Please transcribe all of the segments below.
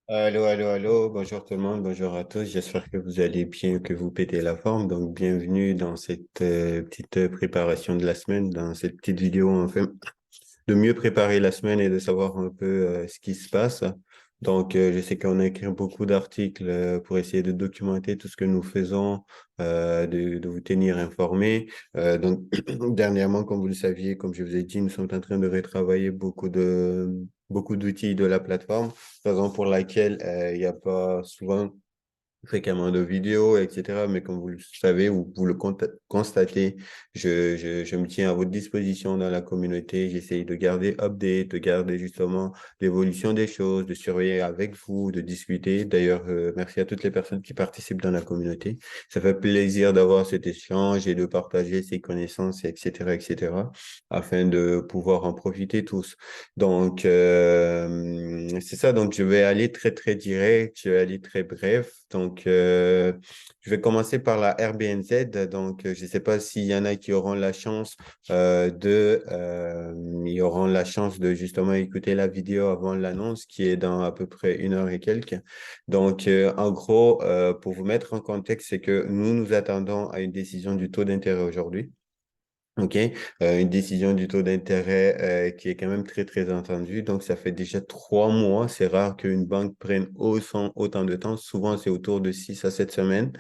Allô, allô, allô, bonjour tout le monde, bonjour à tous, j'espère que vous allez bien, que vous pétez la forme. Donc, bienvenue dans cette petite préparation de la semaine, dans cette petite vidéo, enfin, de mieux préparer la semaine et de savoir un peu ce qui se passe. Donc, je sais qu'on a écrit beaucoup d'articles pour essayer de documenter tout ce que nous faisons, de vous tenir informés. Donc, dernièrement, comme vous le saviez, comme je vous ai dit, nous sommes en train de retravailler beaucoup d'outils de la plateforme, raison pour laquelle il n'y a pas souvent fréquemment de vidéos, etc. Mais comme vous le savez ou vous le constatez, je me tiens à votre disposition dans la communauté. J'essaye de garder update, de garder justement l'évolution des choses, de surveiller avec vous, de discuter. D'ailleurs, merci à toutes les personnes qui participent dans la communauté. Ça fait plaisir d'avoir cet échange et de partager ces connaissances, etc., afin de pouvoir en profiter tous. Donc, c'est ça. Donc, je vais aller très, très direct. Je vais aller très bref. Donc, je vais commencer par la RBNZ. Donc, je ne sais pas s'il y en a qui auront la chance ils auront la chance de justement écouter la vidéo avant l'annonce qui est dans à peu près 1 heure et quelques. Donc, en gros, pour vous mettre en contexte, c'est que nous attendons à une décision du taux d'intérêt aujourd'hui. OK. Une décision du taux d'intérêt qui est quand même très, très attendue. Donc, ça fait déjà 3 mois. C'est rare qu'une banque prenne autant de temps. Souvent, c'est autour de 6 à 7 semaines.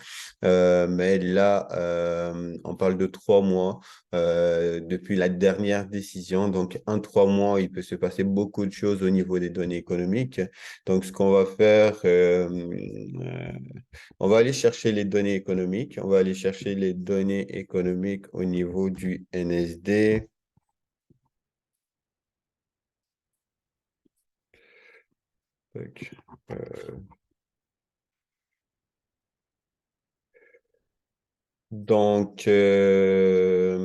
Mais là, on parle de 3 mois depuis la dernière décision. Donc, en 3 mois, il peut se passer beaucoup de choses au niveau des données économiques. Donc, ce qu'on va faire, on va aller chercher les données économiques. On va aller chercher les données économiques au niveau du NSD. Tac. Donc, c'est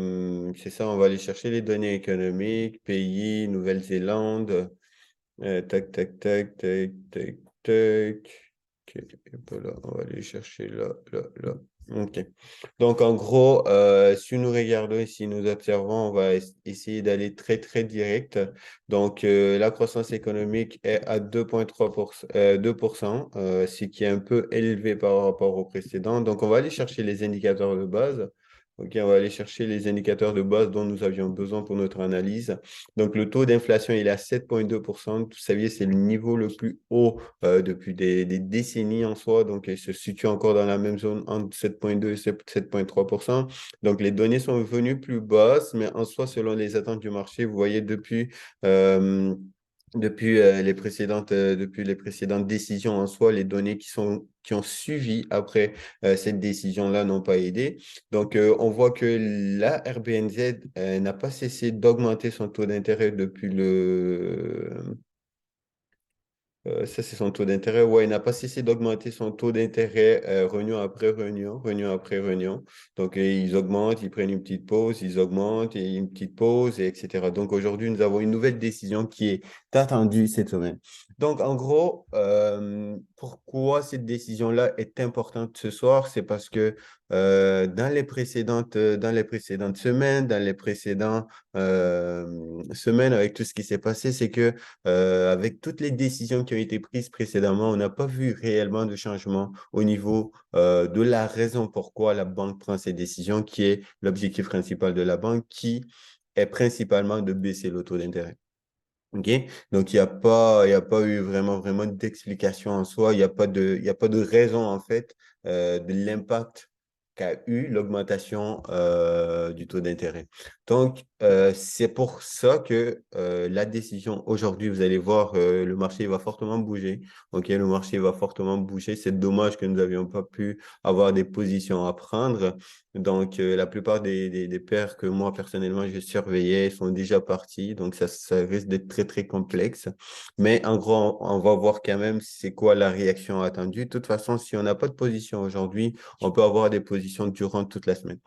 ça, on va aller chercher les données économiques, pays, Nouvelle-Zélande. Tac, tac, tac, tac, tac, tac. Ok, et pas là, on va aller chercher là, là, là. OK. Donc, en gros, si nous regardons ici, nous observons, on va essayer d'aller très, très direct. Donc, la croissance économique est à 2,3%, ce qui est un peu élevé par rapport au précédent. Donc, on va aller chercher les indicateurs de base. OK, on va aller chercher les indicateurs de base dont nous avions besoin pour notre analyse. Donc, le taux d'inflation, il est à 7,2%. Vous saviez, c'est le niveau le plus haut depuis des décennies en soi. Donc, il se situe encore dans la même zone entre 7,2 et 7,3%. Donc, les données sont venues plus basses, mais en soi, selon les attentes du marché, vous voyez, euh, depuis les précédentes décisions en soi, les données qui ont suivi après cette décision-là n'ont pas aidé. Donc, on voit que la RBNZ n'a pas cessé d'augmenter son taux d'intérêt depuis ça, c'est son taux d'intérêt. Ouais, il n'a pas cessé d'augmenter son taux d'intérêt réunion après réunion, réunion après réunion. Donc, ils augmentent, ils prennent une petite pause, ils augmentent et une petite pause, et etc. Donc, aujourd'hui, nous avons une nouvelle décision qui est attendue cette semaine. Donc, en gros, pourquoi cette décision-là est importante ce soir? C'est parce que dans les précédentes semaines, dans les précédentes semaines, avec tout ce qui s'est passé, c'est que avec toutes les décisions qui ont été prises précédemment, on n'a pas vu réellement de changement au niveau de la raison pourquoi la banque prend ces décisions, qui est l'objectif principal de la banque, qui est principalement de baisser le taux d'intérêt. OK? Donc, il y a pas eu vraiment d'explication en soi. Il y a pas de raison, en fait, de l'impact qu'a eu l'augmentation du taux d'intérêt. Donc, c'est pour ça que la décision aujourd'hui, vous allez voir, le marché va fortement bouger. OK? Le marché va fortement bouger. C'est dommage que nous n'avions pas pu avoir des positions à prendre. Donc, la plupart des paires que moi, personnellement, je surveillais sont déjà partis. Donc, ça risque d'être très, très complexe. Mais en gros, on va voir quand même c'est quoi la réaction attendue. De toute façon, si on n'a pas de position aujourd'hui, on peut avoir des positions durant toute la semaine.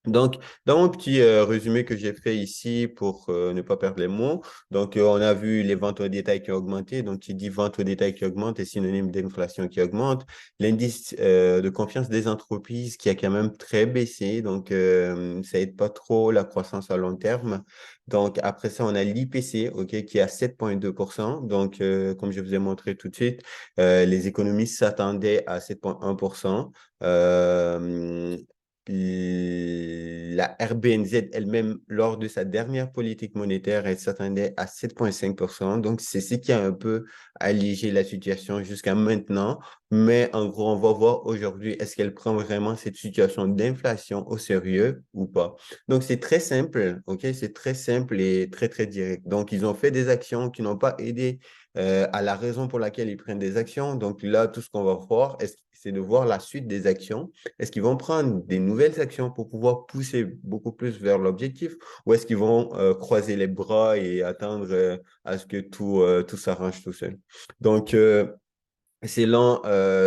Donc, dans mon petit résumé que j'ai fait ici pour ne pas perdre les mots, donc on a vu les ventes au détail qui ont augmenté. Donc, qui dit vente au détail qui augmente est synonyme d'inflation qui augmente. L'indice de confiance des entreprises qui a quand même très baissé. Donc, ça aide pas trop la croissance à long terme. Donc, après ça, on a l'IPC, OK, qui est à 7,2%. Donc, comme je vous ai montré tout de suite, les économistes s'attendaient à 7,1%. Euh, la RBNZ elle-même, lors de sa dernière politique monétaire, elle s'attendait à 7,5%. Donc, c'est ce qui a un peu allégé la situation jusqu'à maintenant. Mais en gros, on va voir aujourd'hui, est-ce qu'elle prend vraiment cette situation d'inflation au sérieux ou pas? Donc, c'est très simple, OK? C'est très simple et très, très direct. Donc, ils ont fait des actions qui n'ont pas aidé à la raison pour laquelle ils prennent des actions. Donc, là, tout ce qu'on va voir, c'est de voir la suite des actions. Est-ce qu'ils vont prendre des nouvelles actions pour pouvoir pousser beaucoup plus vers l'objectif ou est-ce qu'ils vont croiser les bras et attendre à ce que tout s'arrange tout seul? Donc, selon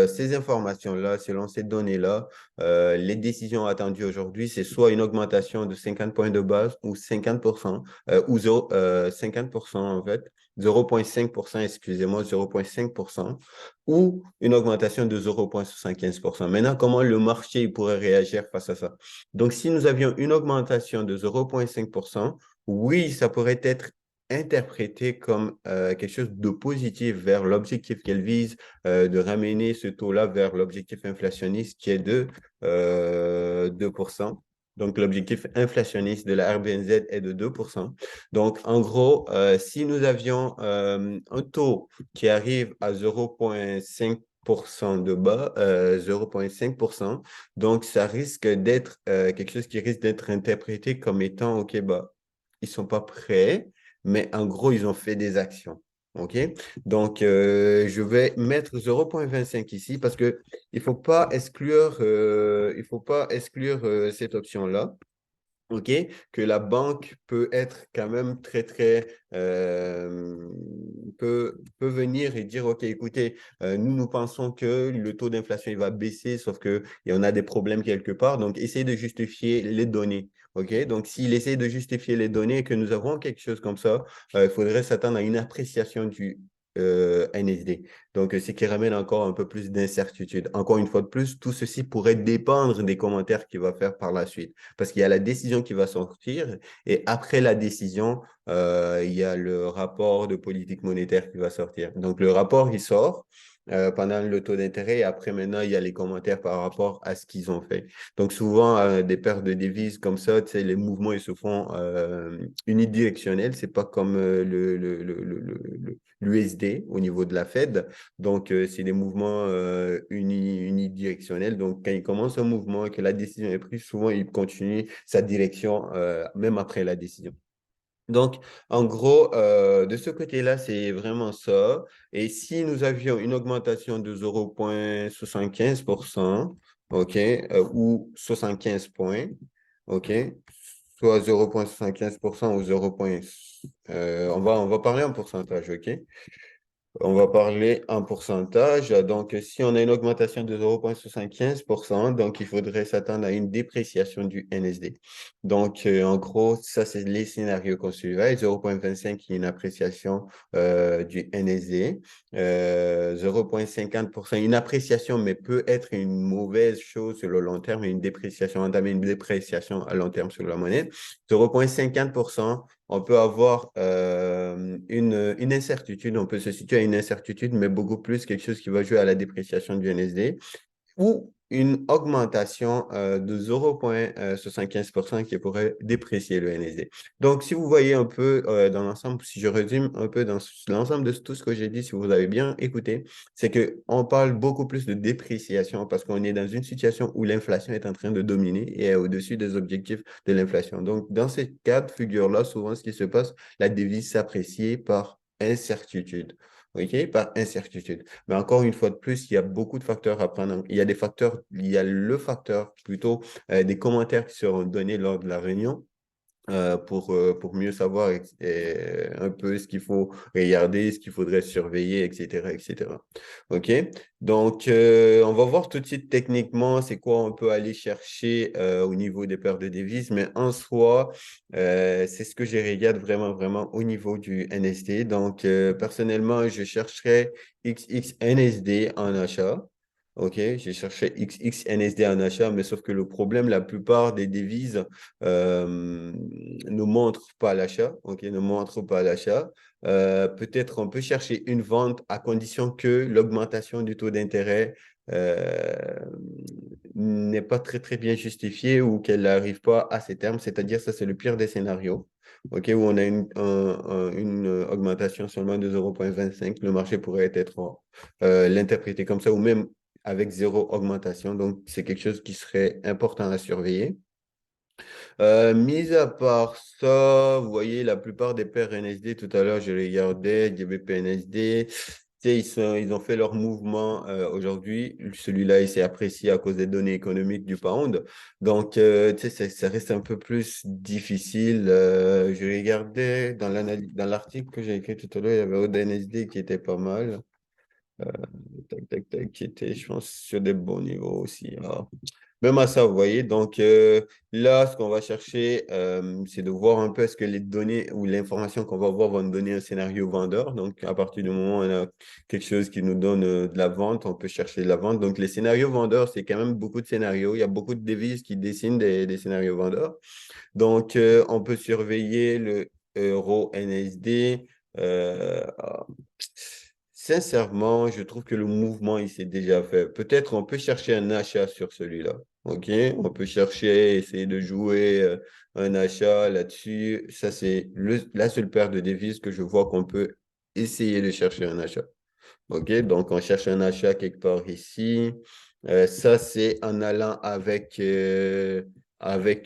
ces informations-là, selon ces données-là, les décisions attendues aujourd'hui, c'est soit une augmentation de 50 points de base ou 50%, ou 50% en fait, 0,5%, excusez-moi, 0,5%, ou une augmentation de 0,75%. Maintenant, comment le marché pourrait réagir face à ça? Donc, si nous avions une augmentation de 0,5%, oui, ça pourrait être interprété comme quelque chose de positif vers l'objectif qu'elle vise de ramener ce taux-là vers l'objectif inflationniste qui est de 2%. Donc, l'objectif inflationniste de la RBNZ est de 2%. Donc, en gros, si nous avions un taux qui arrive à 0,5% de bas, 0,5%, donc ça risque d'être quelque chose qui risque d'être interprété comme étant, OK, bah, ils sont pas prêts, mais en gros, ils ont fait des actions. OK? Donc, je vais mettre 0,25 ici parce que il faut pas exclure cette option-là. OK, que la banque peut être quand même très, très, peut venir et dire, OK, écoutez, nous pensons que le taux d'inflation, il va baisser, sauf qu'il y en a des problèmes quelque part. Donc, essayez de justifier les données. OK, donc s'il essaie de justifier les données et que nous avons quelque chose comme ça, il faudrait s'attendre à une appréciation du NSD. Donc, ce qui ramène encore un peu plus d'incertitude. Encore une fois de plus, tout ceci pourrait dépendre des commentaires qu'il va faire par la suite parce qu'il y a la décision qui va sortir et après la décision, il y a le rapport de politique monétaire qui va sortir. Donc, le rapport, il sort pendant le taux d'intérêt et après, maintenant, il y a les commentaires par rapport à ce qu'ils ont fait. Donc, souvent, des paires de devises comme ça, tu sais, les mouvements, ils se font unidirectionnels. C'est pas comme l'USD au niveau de la Fed. Donc, c'est des mouvements unidirectionnels. Donc, quand il commence un mouvement et que la décision est prise, souvent, il continue sa direction même après la décision. Donc, en gros, de ce côté-là, c'est vraiment ça. Et si nous avions une augmentation de 0,75%, OK, ou 75 points, OK, soit 0,75% ou 0, on va parler en pourcentage, OK? On va parler en pourcentage. Donc, si on a une augmentation de 0,75%, donc il faudrait s'attendre à une dépréciation du NSD. Donc, en gros, ça, c'est les scénarios qu'on suivait. 0,25 qui est une appréciation du NSD. 0,50%, une appréciation, mais peut être une mauvaise chose sur le long terme, une dépréciation, entamer une dépréciation à long terme sur la monnaie. 0,50%, on peut avoir une incertitude, on peut se situer à une incertitude, mais beaucoup plus quelque chose qui va jouer à la dépréciation du NSD ou une augmentation de 0,75% qui pourrait déprécier le NSD. Donc, si vous voyez un peu dans l'ensemble, si je résume un peu dans l'ensemble de tout ce que j'ai dit, si vous avez bien écouté, c'est qu'on parle beaucoup plus de dépréciation parce qu'on est dans une situation où l'inflation est en train de dominer et est au-dessus des objectifs de l'inflation. Donc, dans ces cas de figure-là, souvent, ce qui se passe, la devise s'apprécie par incertitude. OK? Par incertitude. Mais encore une fois de plus, il y a beaucoup de facteurs à prendre. Il y a des facteurs, il y a le facteur plutôt des commentaires qui seront donnés lors de la réunion pour mieux savoir un peu ce qu'il faut regarder, ce qu'il faudrait surveiller, etc., etc. OK? Donc, on va voir tout de suite techniquement c'est quoi on peut aller chercher au niveau des paires de devises, mais en soi, c'est ce que je regarde vraiment, vraiment au niveau du NSD. Donc, personnellement, je chercherais XXNSD en achat. OK, je cherchais XXNSD en achat, mais sauf que le problème, la plupart des devises ne montre pas l'achat, ok, ne montre pas l'achat. Peut-être on peut chercher une vente à condition que l'augmentation du taux d'intérêt euh, n'est pas très très bien justifiée ou qu'elle n'arrive pas à ses termes, c'est-à-dire ça c'est le pire des scénarios. OK, où on a une augmentation seulement de 0,25, le marché pourrait être l'interpréter comme ça ou même avec zéro augmentation. Donc, c'est quelque chose qui serait important à surveiller. Mis à part ça, vous voyez, la plupart des paires NSD, tout à l'heure, je regardais, GBP NSD, tu sais, ils ont fait leur mouvement aujourd'hui. Celui-là, il s'est apprécié à cause des données économiques du pound. Donc, tu sais, ça reste un peu plus difficile. Je regardais dans l'article que j'ai écrit tout à l'heure, il y avait ODNSD qui était pas mal. Euh, tac, tac, tac, qui était, je pense, sur des bons niveaux aussi. Ah. Même à ça, vous voyez. Donc là, ce qu'on va chercher, c'est de voir un peu est-ce que les données ou l'information qu'on va voir va nous donner un scénario vendeur. Donc, à partir du moment où on a quelque chose qui nous donne de la vente, on peut chercher de la vente. Donc, les scénarios vendeurs, c'est quand même beaucoup de scénarios. Il y a beaucoup de devises qui dessinent des scénarios vendeurs. Donc, on peut surveiller le euro NSD. Sincèrement, je trouve que le mouvement, il s'est déjà fait. Peut-être on peut chercher un achat sur celui-là. OK? On peut chercher, essayer de jouer un achat là-dessus. Ça, c'est la seule paire de devises que je vois qu'on peut essayer de chercher un achat. OK? Donc, on cherche un achat quelque part ici. Ça, c'est en allant avec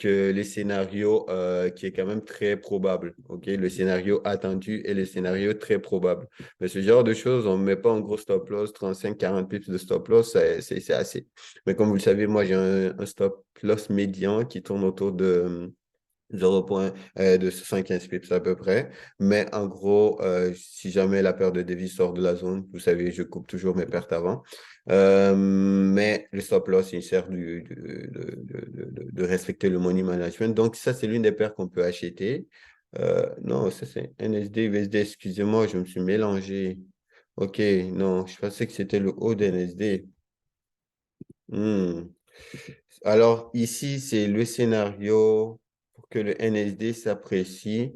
les scénarios qui est quand même très probable. OK? Le scénario attendu et le scénario très probable. Mais ce genre de choses, on ne met pas en gros stop loss, 35-40 pips de stop loss, c'est assez. Mais comme vous le savez, moi, j'ai un stop loss médian qui tourne autour de 0,215 pips à peu près. Mais en gros, si jamais la paire de devises sort de la zone, vous savez, je coupe toujours mes pertes avant. Mais le stop loss, il sert de respecter le money management. Donc, ça, c'est l'une des paires qu'on peut acheter. Non, ça, c'est NSD, USD. Excusez-moi, je me suis mélangé. OK, non, je pensais que c'était le haut d'NSD. Hmm. Alors, ici, c'est le scénario pour que le NSD s'apprécie.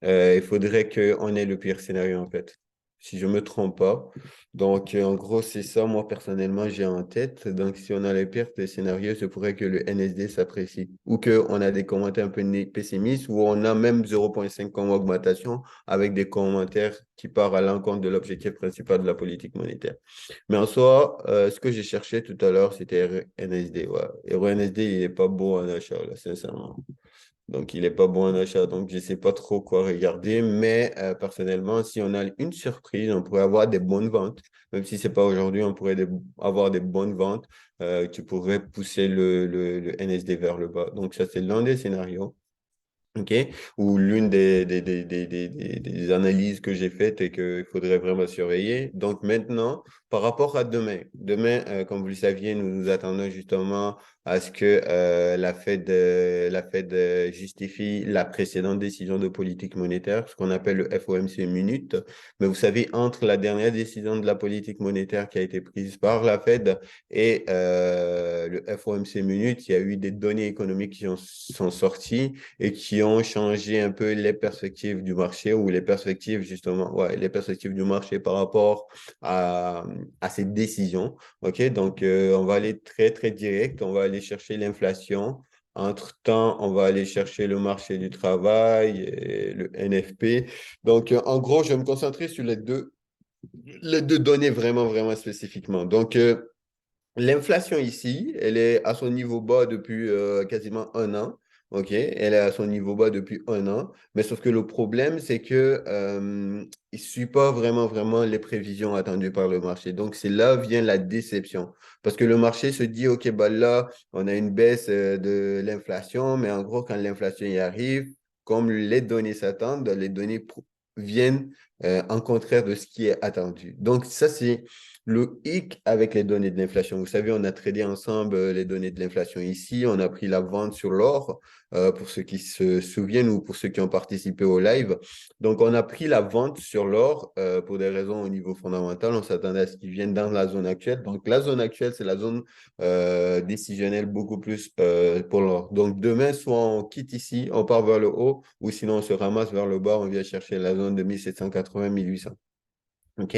Il faudrait qu'on ait le pire scénario, en fait, si je ne me trompe pas. Donc, en gros, c'est ça, moi, personnellement, j'ai en tête. Donc, si on a le pire des scénarios, ce pourrait que le NSD s'apprécie ou qu'on a des commentaires un peu pessimistes ou on a même 0,5 comme augmentation avec des commentaires qui partent à l'encontre de l'objectif principal de la politique monétaire. Mais en soi, ce que j'ai cherché tout à l'heure, c'était NSD. Ouais. Et NSD, il n'est pas beau en achat, là, sincèrement. Donc, il n'est pas bon en achat. Donc, je ne sais pas trop quoi regarder. Mais personnellement, si on a une surprise, on pourrait avoir des bonnes ventes. Même si ce n'est pas aujourd'hui, on pourrait avoir des bonnes ventes qui pourraient pousser le NSD vers le bas. Donc, ça, c'est l'un des scénarios. OK? Ou l'une des analyses que j'ai faites et qu'il faudrait vraiment surveiller. Donc maintenant, par rapport à demain, comme vous le saviez, nous nous attendons justement à ce que la Fed justifie la précédente décision de politique monétaire, ce qu'on appelle le FOMC minute. Mais vous savez, entre la dernière décision de la politique monétaire qui a été prise par la Fed et le FOMC minute, il y a eu des données économiques qui sont sorties et qui ont changé un peu les perspectives du marché ou les perspectives justement, ouais, les perspectives du marché par rapport à, à ces décisions. OK? Donc, on va aller très, très direct. On va aller chercher l'inflation. Entre-temps, on va aller chercher le marché du travail et le NFP. Donc, en gros, je vais me concentrer sur les deux données vraiment, vraiment spécifiquement. Donc, l'inflation ici, elle est à son niveau bas depuis quasiment un an. OK? Elle est à son niveau bas depuis un an. Mais sauf que le problème, c'est que il ne suit pas vraiment, vraiment les prévisions attendues par le marché. Donc, c'est là vient la déception. Parce que le marché se dit, OK, bah là, on a une baisse de l'inflation, mais en gros, quand l'inflation y arrive, comme les données s'attendent, les données viennent en contraire de ce qui est attendu. Donc, ça, c'est le hic avec les données de l'inflation. Vous savez, on a tradé ensemble les données de l'inflation ici. On a pris la vente sur l'or, pour ceux qui se souviennent ou pour ceux qui ont participé au live. Donc, on a pris la vente sur l'or pour des raisons au niveau fondamental. On s'attendait à ce qu'ils viennent dans la zone actuelle. Donc, la zone actuelle, c'est la zone décisionnelle beaucoup plus pour l'or. Donc, demain, soit on quitte ici, on part vers le haut, ou sinon on se ramasse vers le bas, on vient chercher la zone de 1780-1800. OK?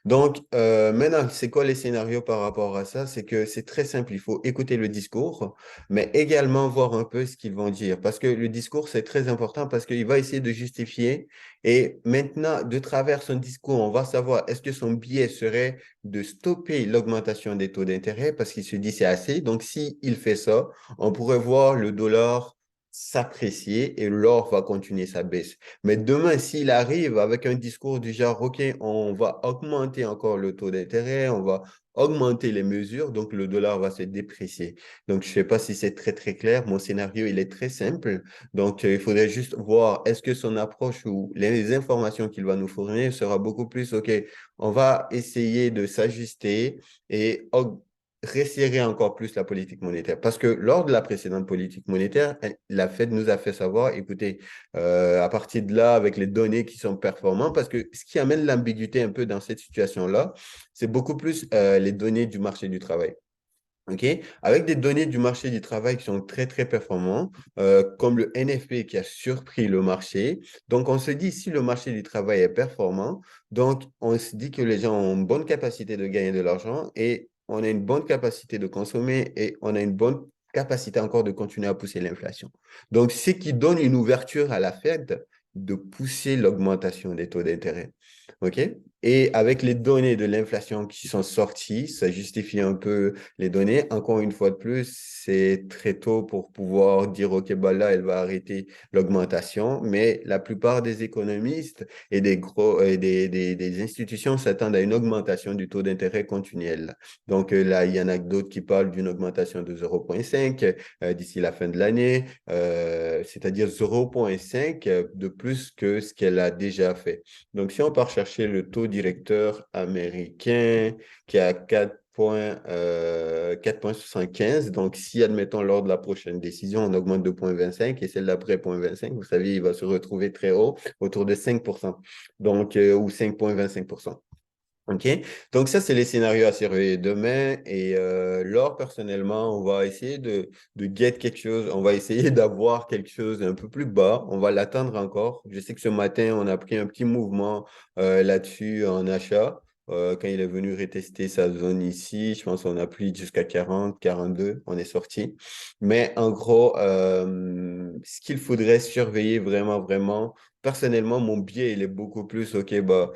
Donc, maintenant, c'est quoi les scénarios par rapport à ça? C'est que c'est très simple. Il faut écouter le discours, mais également voir un peu ce qu'ils vont dire. Parce que le discours, c'est très important parce qu'il va essayer de justifier. Et maintenant, de travers son discours, on va savoir est-ce que son biais serait de stopper l'augmentation des taux d'intérêt parce qu'il se dit c'est assez. Donc, s'il fait ça, on pourrait voir le dollar s'apprécier et l'or va continuer sa baisse. Mais demain, s'il arrive avec un discours du genre, OK, on va augmenter encore le taux d'intérêt, on va augmenter les mesures, donc le dollar va se déprécier. Donc, je ne sais pas si c'est très, très clair. Mon scénario, il est très simple. Donc, il faudrait juste voir, est-ce que son approche ou les informations qu'il va nous fournir sera beaucoup plus, OK, on va essayer de s'ajuster et resserrer encore plus la politique monétaire. Parce que lors de la précédente politique monétaire, la Fed nous a fait savoir, écoutez, à partir de là, avec les données qui sont performantes, parce que ce qui amène l'ambiguïté un peu dans cette situation-là, c'est beaucoup plus les données du marché du travail. OK? Avec des données du marché du travail qui sont très, très performants, comme le NFP qui a surpris le marché. Donc, on se dit, si le marché du travail est performant, donc on se dit que les gens ont une bonne capacité de gagner de l'argent et on a une bonne capacité de consommer et on a une bonne capacité encore de continuer à pousser l'inflation. Donc, ce qui donne une ouverture à la Fed de pousser l'augmentation des taux d'intérêt. OK? Et avec les données de l'inflation qui sont sorties, ça justifie un peu les données. Encore une fois de plus, c'est très tôt pour pouvoir dire, OK, bah là, elle va arrêter l'augmentation. Mais la plupart des économistes et des institutions s'attendent à une augmentation du taux d'intérêt continuel. Donc là, il y en a d'autres qui parlent d'une augmentation de 0,5 d'ici la fin de l'année, c'est-à-dire 0,5 de plus que ce qu'elle a déjà fait. Donc, si on part chercher le taux directeur américain qui est à 4,75. Donc, si, admettons, lors de la prochaine décision, on augmente de 0,25 et celle d'après 0,25, vous savez, il va se retrouver très haut, autour de 5%, donc, ou 5,25%. OK? Donc, ça, c'est les scénarios à surveiller demain. Et lors, personnellement, on va essayer de get quelque chose. On va essayer d'avoir quelque chose un peu plus bas. On va l'attendre encore. Je sais que ce matin, on a pris un petit mouvement là-dessus en achat. Quand il est venu retester sa zone ici, je pense qu'on a pris jusqu'à 40, 42. On est sorti. Mais en gros, ce qu'il faudrait surveiller vraiment, vraiment, personnellement, mon biais, il est beaucoup plus, OK, bah,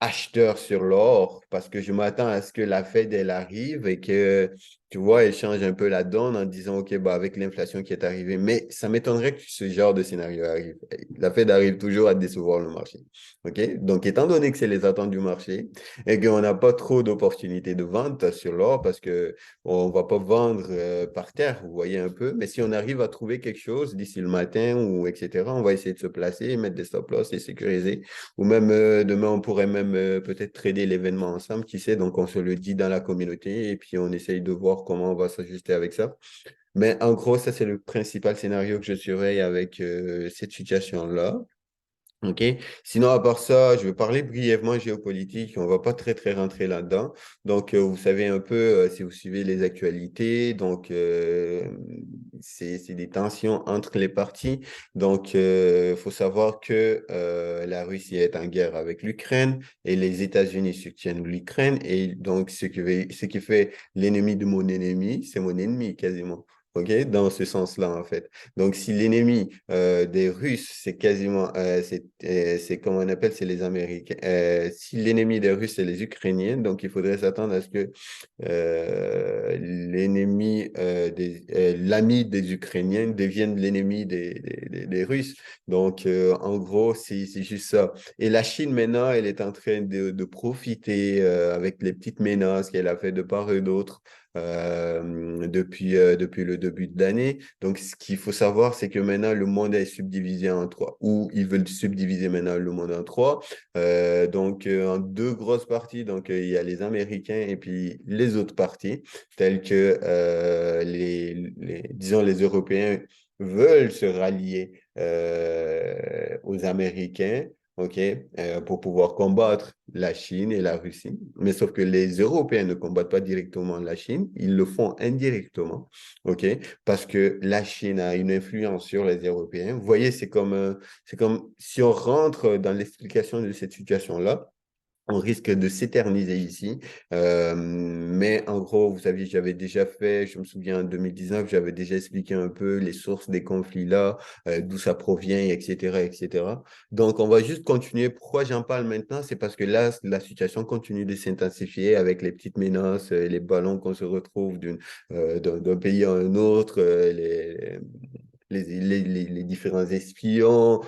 acheteur sur l'or parce que je m'attends à ce que la Fed, elle arrive et que, tu vois, elle change un peu la donne en disant, OK, bah, avec l'inflation qui est arrivée. Mais ça m'étonnerait que ce genre de scénario arrive. La Fed arrive toujours à décevoir le marché. OK? Donc, étant donné que c'est les attentes du marché et qu'on n'a pas trop d'opportunités de vente sur l'or parce que on va pas vendre par terre, vous voyez un peu. Mais si on arrive à trouver quelque chose d'ici le matin ou etc., on va essayer de se placer, mettre des stop-loss et sécuriser. Ou même demain, on pourrait même peut-être trader l'événement ensemble, qui sait. Donc, on se le dit dans la communauté et puis on essaye de voir comment on va s'ajuster avec ça. Mais en gros, ça, c'est le principal scénario que je surveille avec cette situation-là. OK. Sinon, à part ça, je vais parler brièvement géopolitique. On va pas très, très rentrer là-dedans. Donc, vous savez un peu, si vous suivez les actualités, donc, c'est des tensions entre les parties. Donc, il faut savoir que la Russie est en guerre avec l'Ukraine et les États-Unis soutiennent l'Ukraine. Et donc, ce qui fait l'ennemi de mon ennemi, c'est mon ennemi quasiment. OK? Dans ce sens-là, en fait. Donc, si l'ennemi des Russes, c'est quasiment, c'est comme on appelle, c'est les Américains. Si l'ennemi des Russes, c'est les Ukrainiens, donc il faudrait s'attendre à ce que l'ami des Ukrainiens devienne l'ennemi des Russes. Donc, en gros, c'est juste ça. Et la Chine, maintenant, elle est en train de profiter avec les petites menaces qu'elle a fait de part et d'autre depuis le début de l'année. Donc, ce qu'il faut savoir, c'est que maintenant, le monde est subdivisé en trois, ou ils veulent subdiviser maintenant le monde en trois. En deux grosses parties, donc il y a les Américains et puis les autres parties, telles que disons, les Européens veulent se rallier aux Américains, OK, pour pouvoir combattre la Chine et la Russie. Mais sauf que les Européens ne combattent pas directement la Chine, ils le font indirectement, OK, parce que la Chine a une influence sur les Européens. Vous voyez, c'est comme si on rentre dans l'explication de cette situation-là, on risque de s'éterniser ici. Mais en gros, vous savez, j'avais déjà fait, je me souviens en 2019, j'avais déjà expliqué un peu les sources des conflits là, d'où ça provient, etc., etc. Donc, on va juste continuer. Pourquoi j'en parle maintenant? C'est parce que là, la situation continue de s'intensifier avec les petites menaces, les ballons qu'on se retrouve d'un pays à un autre, les différents espions,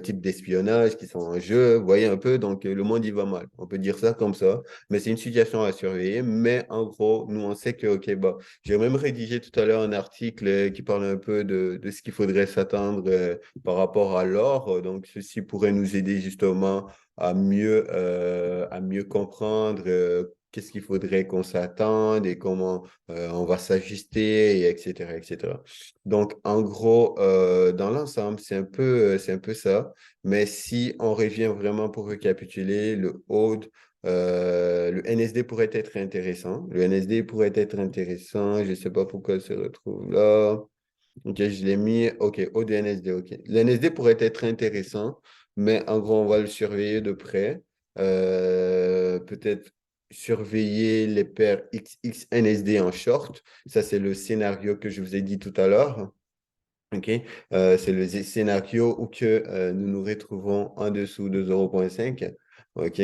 types d'espionnage qui sont en jeu. Vous voyez un peu, donc le monde, il va mal. On peut dire ça comme ça, mais c'est une situation à surveiller. Mais en gros, nous, on sait que, OK, bah, j'ai même rédigé tout à l'heure un article qui parle un peu de ce qu'il faudrait s'attendre par rapport à l'or. Donc, ceci pourrait nous aider justement à mieux comprendre qu'est-ce qu'il faudrait qu'on s'attende et comment on va s'ajuster, et etc., etc. Donc, en gros, dans l'ensemble, c'est un peu ça. Mais si on revient vraiment pour récapituler, le NSD pourrait être intéressant. Le NSD pourrait être intéressant. Je ne sais pas pourquoi il se retrouve là. OK, je l'ai mis. OK, ODNSD, OK. Le NSD pourrait être intéressant, mais en gros, on va le surveiller de près. Peut-être surveiller les paires XXNSD en short. Ça, c'est le scénario que je vous ai dit tout à l'heure. OK. C'est le scénario où que, nous nous retrouvons en dessous de 0,5. OK.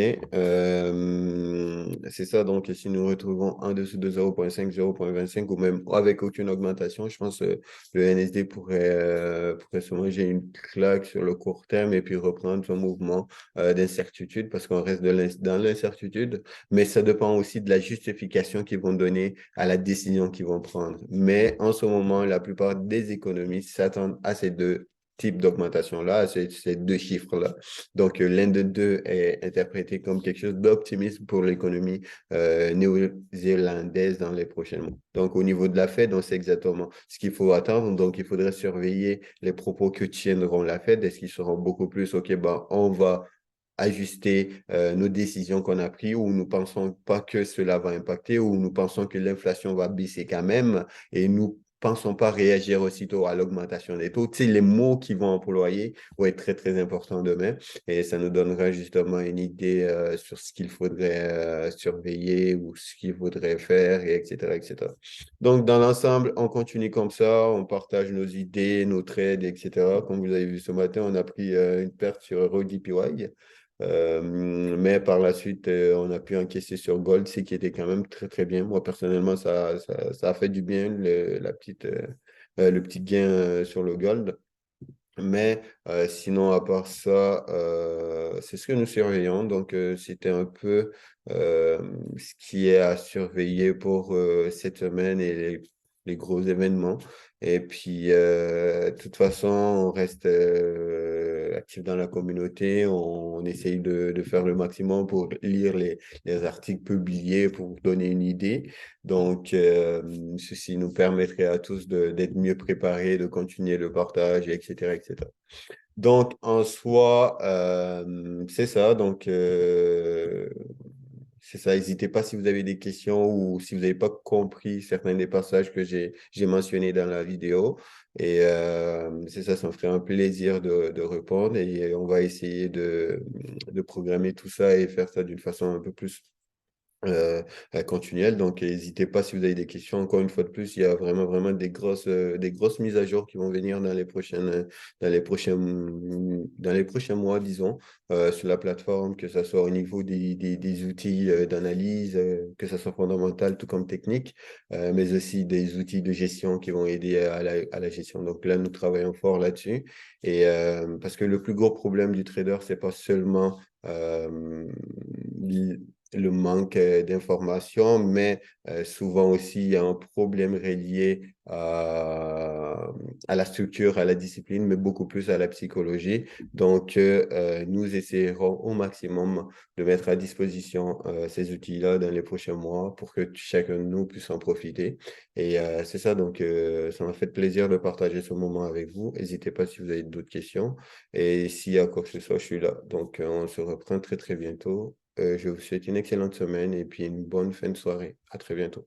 C'est ça. Donc, si nous nous retrouvons en dessous de 0,5, 0,25 ou même avec aucune augmentation, je pense que le NSD pourrait se manger une claque sur le court terme et puis reprendre son mouvement d'incertitude parce qu'on reste dans l'incertitude. Mais ça dépend aussi de la justification qu'ils vont donner à la décision qu'ils vont prendre. Mais en ce moment, la plupart des économistes s'attendent à ces deux types d'augmentation-là, à ces deux chiffres-là. Donc, l'un de deux est interprété comme quelque chose d'optimiste pour l'économie néo-zélandaise dans les prochains mois. Donc, au niveau de la Fed, on sait exactement ce qu'il faut attendre. Donc, il faudrait surveiller les propos que tiendront la Fed. Est-ce qu'ils seront beaucoup plus, OK, ben, on va ajuster nos décisions qu'on a prises ou nous pensons pas que cela va impacter ou nous pensons que l'inflation va baisser quand même et nous pensons pas réagir aussitôt à l'augmentation des taux. Tu sais, les mots qu'ils vont employer vont être très, très importants demain et ça nous donnera justement une idée sur ce qu'il faudrait surveiller ou ce qu'il faudrait faire, et etc., etc. Donc, dans l'ensemble, on continue comme ça, on partage nos idées, nos trades, etc. Comme vous avez vu ce matin, on a pris une perte sur EuroDPY. Mais par la suite, on a pu encaisser sur Gold, ce qui était quand même très, très bien. Moi, personnellement, ça a fait du bien, le petit gain sur le Gold. Mais sinon, à part ça, c'est ce que nous surveillons. Donc, c'était un peu ce qui est à surveiller pour cette semaine et les gros événements. Et puis, de toute façon, on reste actif dans la communauté. On essaye de faire le maximum pour lire les articles publiés pour vous donner une idée. Donc, ceci nous permettrait à tous d'être mieux préparés, de continuer le partage, etc., etc. Donc, en soi, c'est ça. Donc, c'est ça. N'hésitez pas si vous avez des questions ou si vous n'avez pas compris certains des passages que j'ai mentionnés dans la vidéo. Et c'est ça, ça me ferait un plaisir de répondre et on va essayer de programmer tout ça et faire ça d'une façon un peu plus euh, continuelle. Donc, n'hésitez pas si vous avez des questions. Encore une fois de plus, il y a vraiment, vraiment des grosses mises à jour qui vont venir dans les prochains mois, disons, sur la plateforme, que ce soit au niveau des outils d'analyse, que ce soit fondamental, tout comme technique, mais aussi des outils de gestion qui vont aider à la gestion. Donc là, nous travaillons fort là-dessus. Et parce que le plus gros problème du trader, c'est pas seulement le manque d'informations, mais souvent aussi, il y a un problème relié à la structure, à la discipline, mais beaucoup plus à la psychologie. Donc, nous essayerons au maximum de mettre à disposition ces outils-là dans les prochains mois pour que chacun de nous puisse en profiter. Et c'est ça, donc ça m'a fait plaisir de partager ce moment avec vous. N'hésitez pas si vous avez d'autres questions. Et s'il y a quoi que ce soit, je suis là. Donc, on se reprend très, très bientôt. Je vous souhaite une excellente semaine et puis une bonne fin de soirée. À très bientôt.